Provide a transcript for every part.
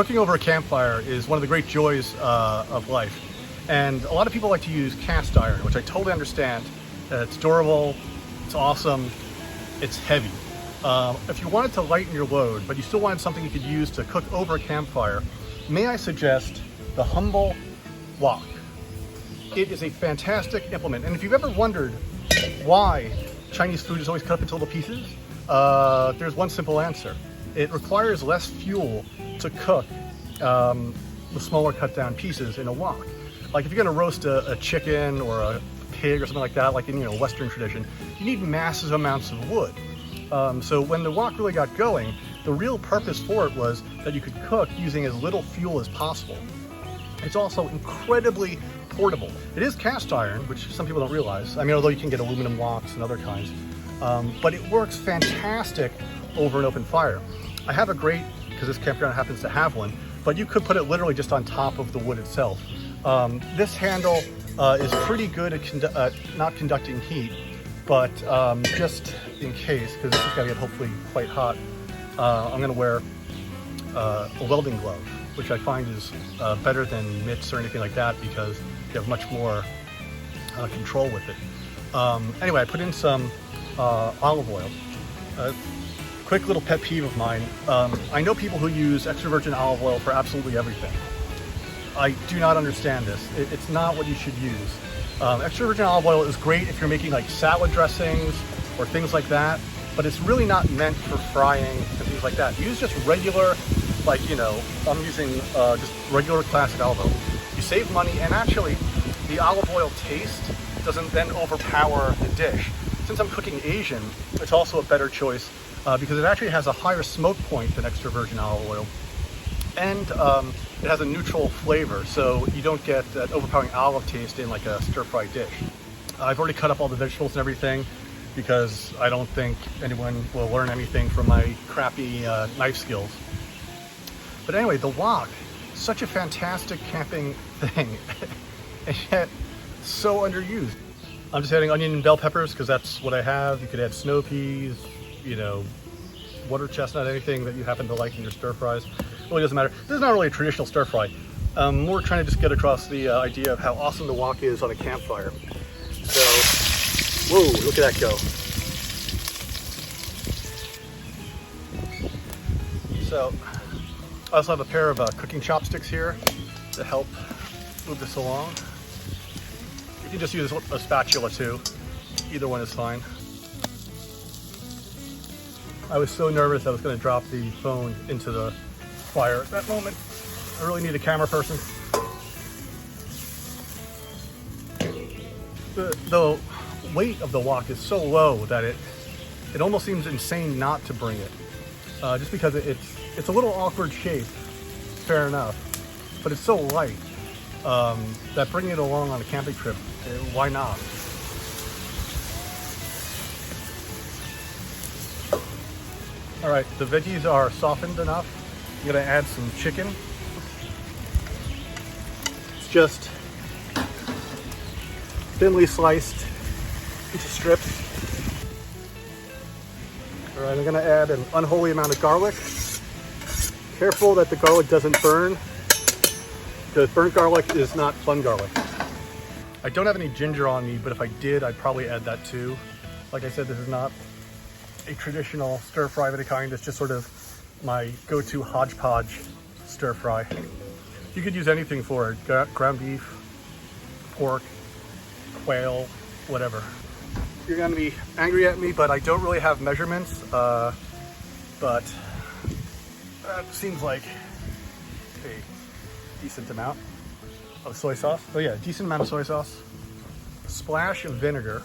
Cooking over a campfire is one of the great joys of life. And a lot of people like to use cast iron, which I totally understand. It's durable, it's awesome, it's heavy. If you wanted to lighten your load, but you still wanted something you could use to cook over a campfire, may I suggest the humble wok. It is a fantastic implement. And if you've ever wondered why Chinese food is always cut up into little pieces, there's one simple answer. It requires less fuel to cook the smaller cut down pieces in a wok. Like if you're gonna roast a chicken or a pig or something like that, like in Western tradition, you need massive amounts of wood. So when the wok really got going, the real purpose for it was that you could cook using as little fuel as possible. It's also incredibly portable. It is cast iron, which some people don't realize. I mean, although you can get aluminum woks and other kinds, but it works fantastic over an open fire. I have a grate, because this campground happens to have one, but you could put it literally just on top of the wood itself. This handle is pretty good at not conducting heat, but just in case, because this is going to get hopefully quite hot, I'm going to wear a welding glove, which I find is better than mitts or anything like that because you have much more control with it. Anyway, I put in some olive oil. Quick little pet peeve of mine. I know people who use extra virgin olive oil for absolutely everything. I do not understand this. It's not what you should use. Extra virgin olive oil is great if you're making like salad dressings or things like that, but it's really not meant for frying and things like that. Use just regular, like, I'm using just regular classic olive oil. You save money, and actually the olive oil taste doesn't then overpower the dish. Since I'm cooking Asian, it's also a better choice because it actually has a higher smoke point than extra virgin olive oil. And it has a neutral flavor, so you don't get that overpowering olive taste in like a stir-fry dish. I've already cut up all the vegetables and everything because I don't think anyone will learn anything from my crappy knife skills. But anyway, the wok, such a fantastic camping thing, and yet so underused. I'm just adding onion and bell peppers because that's what I have. You could add snow peas, water chestnut, anything that you happen to like in your stir fries. It really doesn't matter. This is not really a traditional stir fry. We're trying to just get across the idea of how awesome the wok is on a campfire. So, whoa, look at that go. So, I also have a pair of cooking chopsticks here to help move this along. You can just use a spatula too. Either one is fine. I was so nervous I was going to drop the phone into the fire at that moment. I really need a camera person. The weight of the wok is so low that it almost seems insane not to bring it. Just because it's a little awkward shape, fair enough, but it's so light that bringing it along on a camping trip, why not? All right, the veggies are softened enough. I'm gonna add some chicken. It's just thinly sliced into strips. All right, I'm gonna add an unholy amount of garlic. Careful that the garlic doesn't burn, because burnt garlic is not fun garlic. I don't have any ginger on me, but if I did, I'd probably add that too. Like I said, this is not a traditional stir fry of any kind. It's just sort of my go-to hodgepodge stir fry. You could use anything for it, ground beef, pork, quail, whatever. You're gonna be angry at me, but I don't really have measurements, but that seems like a decent amount of soy sauce. Oh yeah, decent amount of soy sauce. A splash of vinegar.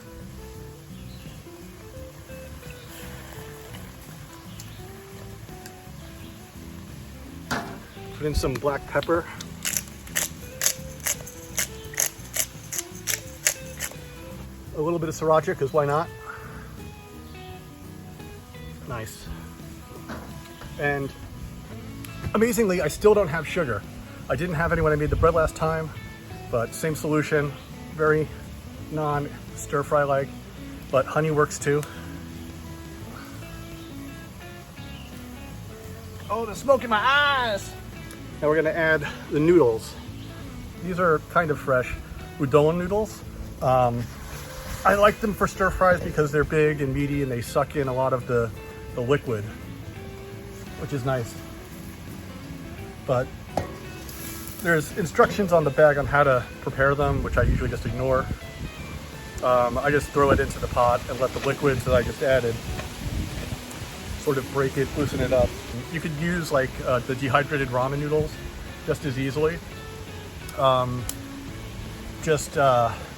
Put in some black pepper. A little bit of sriracha, because why not? Nice. And amazingly, I still don't have sugar. I didn't have any when I made the bread last time, but same solution, very non-stir fry like, but honey works too. Oh, the smoke in my eyes. Now we're gonna add the noodles. These are kind of fresh udon noodles. I like them for stir fries because they're big and meaty and they suck in a lot of the liquid, which is nice. But there's instructions on the bag on how to prepare them, which I usually just ignore. I just throw it into the pot and let the liquids that I just added sort of break it, loosen it up. You could use like the dehydrated ramen noodles just as easily.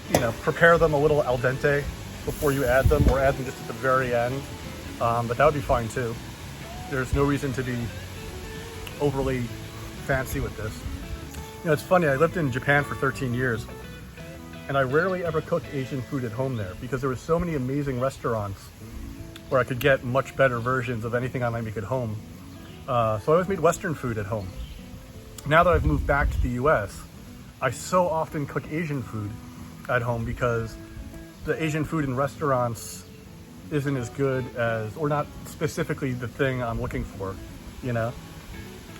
You know, prepare them a little al dente before you add them, or add them just at the very end. But that would be fine too. There's no reason to be overly fancy with this. You know, it's funny, I lived in Japan for 13 years and I rarely ever cook Asian food at home there because there were so many amazing restaurants where I could get much better versions of anything I might make at home. So I always made Western food at home. Now that I've moved back to the US, I so often cook Asian food at home because the Asian food in restaurants isn't as good as, or not specifically the thing I'm looking for, you know?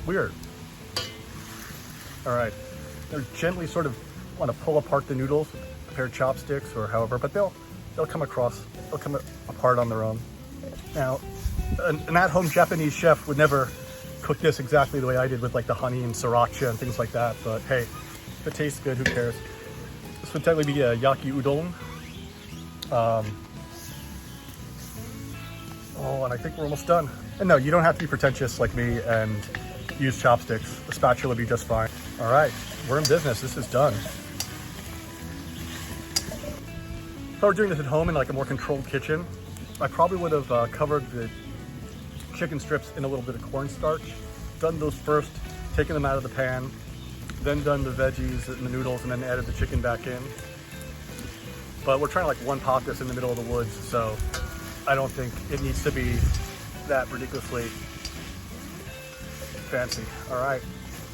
Weird. All right, they're gently sort of want to pull apart the noodles with a pair of chopsticks or however, but they'll come apart on their own. Now, an at-home Japanese chef would never cook this exactly the way I did with like the honey and sriracha and things like that, but hey, if it tastes good, who cares? This would technically be a yaki udon. Oh, and I think we're almost done. And no, you don't have to be pretentious like me and use chopsticks. A spatula would be just fine. All right, we're in business. This is done. If I were doing this at home in like a more controlled kitchen, I probably would have covered the chicken strips in a little bit of cornstarch, done those first, taken them out of the pan, then done the veggies and the noodles, and then added the chicken back in. But we're trying to like one pot this in the middle of the woods, so I don't think it needs to be that ridiculously fancy. All right,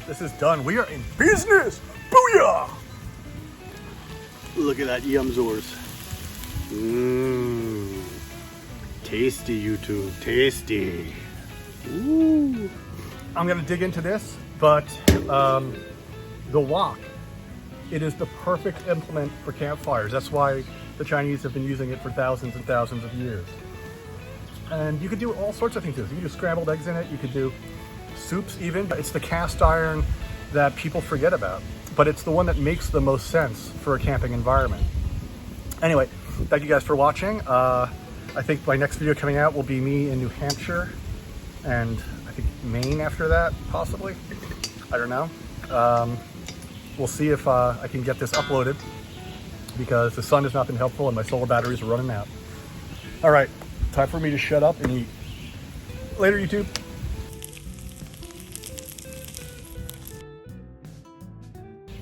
this is done. We are in business. Booyah! Look at that yumzors. Mmm. Tasty, YouTube, tasty. Ooh. I'm gonna dig into this, but the wok, it is the perfect implement for campfires. That's why the Chinese have been using it for thousands and thousands of years. And you could do all sorts of things with it. You could do scrambled eggs in it, you could do soups even. It's the cast iron that people forget about, but it's the one that makes the most sense for a camping environment. Anyway, thank you guys for watching. I think my next video coming out will be me in New Hampshire and I think Maine after that, possibly. I don't know. We'll see if I can get this uploaded because the sun has not been helpful and my solar batteries are running out. All right, time for me to shut up and eat. Later, YouTube.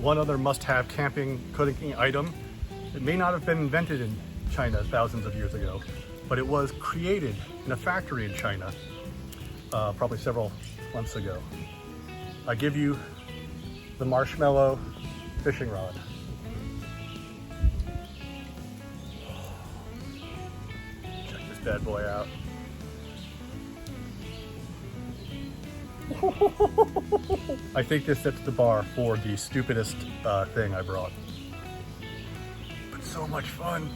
One other must-have camping cooking item. It may not have been invented in China thousands of years ago, but it was created in a factory in China probably several months ago. I give you the marshmallow fishing rod. Check this bad boy out. I think this sets the bar for the stupidest thing I brought. But so much fun.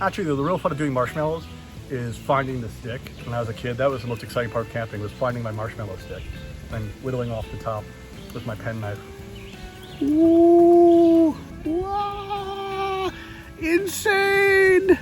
Actually, the real fun of doing marshmallows is finding the stick. When I was a kid, that was the most exciting part of camping, was finding my marshmallow stick and whittling off the top with my pen knife. Ooh, wow, insane!